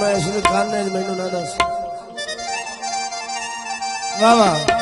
मैं इसलिए कान ने मैनू ना दस वाह वाह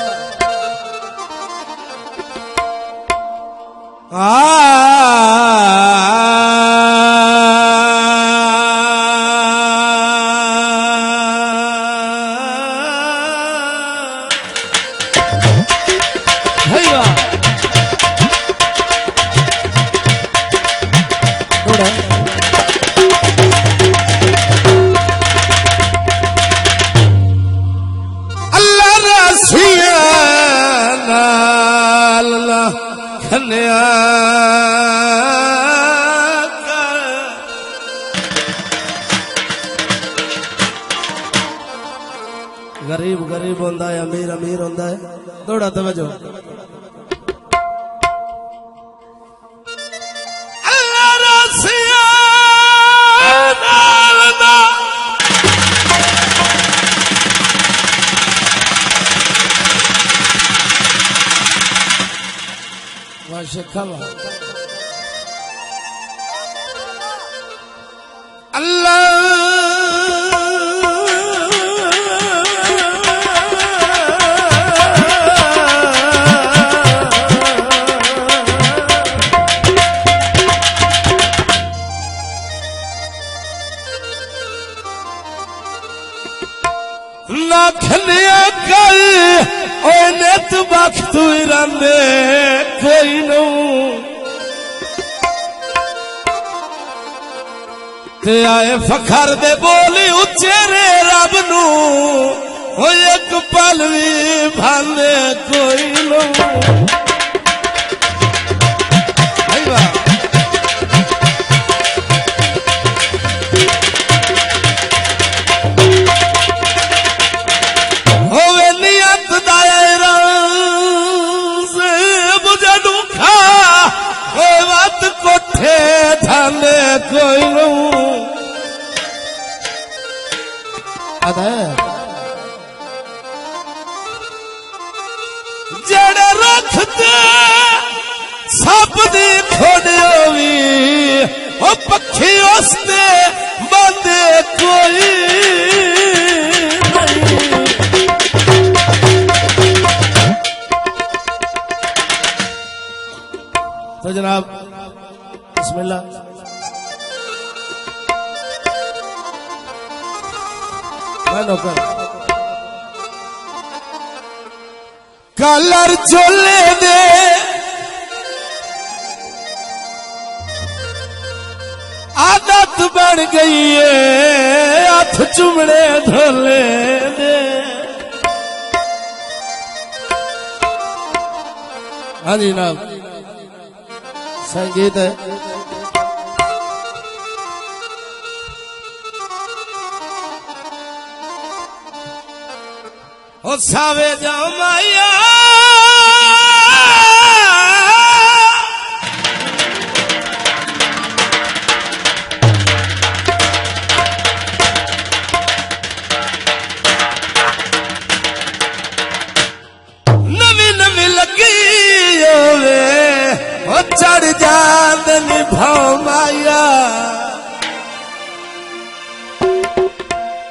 गरीब गरीब होता है अमीर अमीर होता है थोड़ा तवज्जो अल्लाह रसिया नालदा वाह शेखा अल्लाह खलिया कर नेत वक्त रंदे कोई नू ते आए फखर दे बोली उचेरे रब नू हो एक पल भी भांदे कोई नू कोई जड़े रखते सब दी खोड़ियो भी वो पक्षी उसने बंदे कोई तो जनाब बिस्मिल्लाह कलर चोले दे आदत बन गई है हाथ चुमड़े धोले दे हाँ जी जनाब संगीत है ओ सावे जाओ माया नवी नवी लगी होवे ओ चढ़ जात निभाओ माया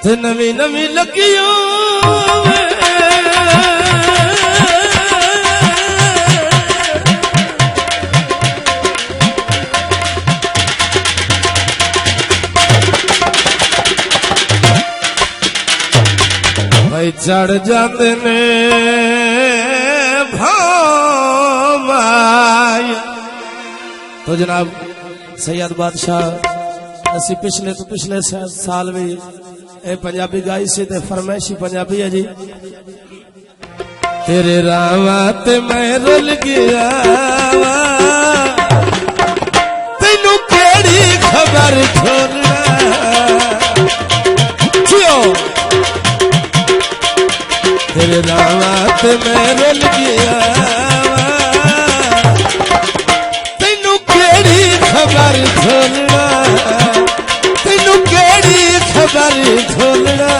ते नवी नवी लगी होवे चढ़ जाते ने भामाया तो जनाब सैयद बादशाह असी पिछले साल भी ए पंजाबी गाई से ते फरमाइशी पंजाबी है जी तेरे रावा ते मैं रुल गया तेनू केड़ी खबर छोड़ना तेरे रात में रुल गया तेनू केड़ी खबर छोड़ना तेनू केड़ी खबर छोड़ना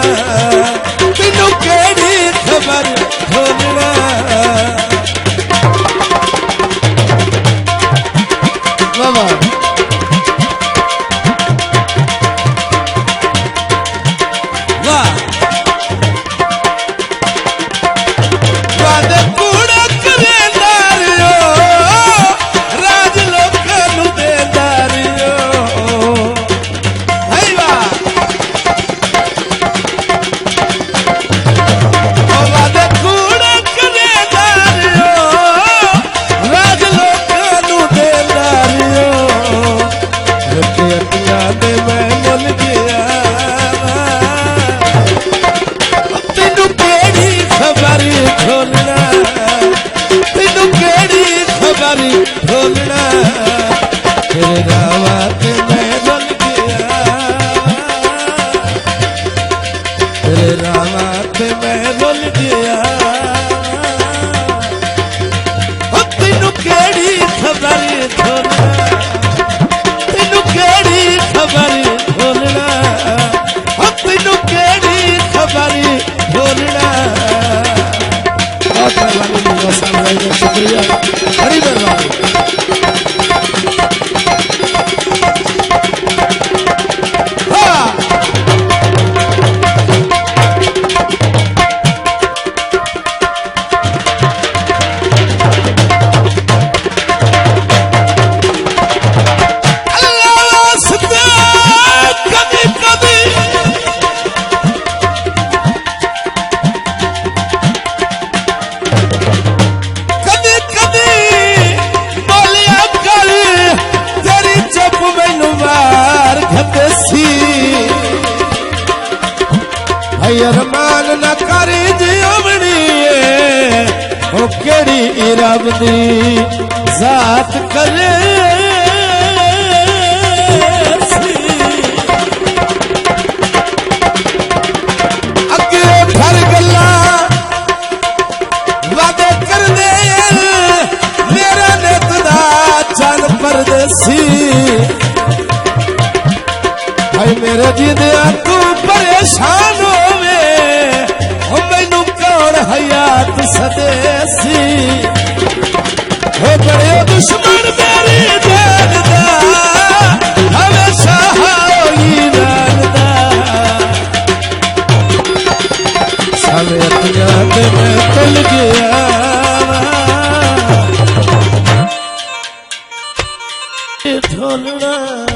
तेनू केड़ी खबर छोड़ना रावा ते मैं रुल गया, तेरे रावा ते मैं रुल गया। तेनू केड़ी खबर ढोलना, तेनू केड़ी खबर ढोलना, तेनू केड़ी खबर ढोलना। बहुत मेहरबानी, शुक्रिया, बड़ी मेहरबानी। अरमान न करी जीवनी ओ केड़ी रब दी जात करे अगे फर गला वादे कर दे मेरा नित दा चंद परदेसी। भाई मेरे जिंदया तू परेशान होवे मैनू कौन हयात सदेसी। हो बड़े दुश्मन मेरी जान दा हमेशा होई जानदा, सारे अपना ते मैं तुल गया ढोलना।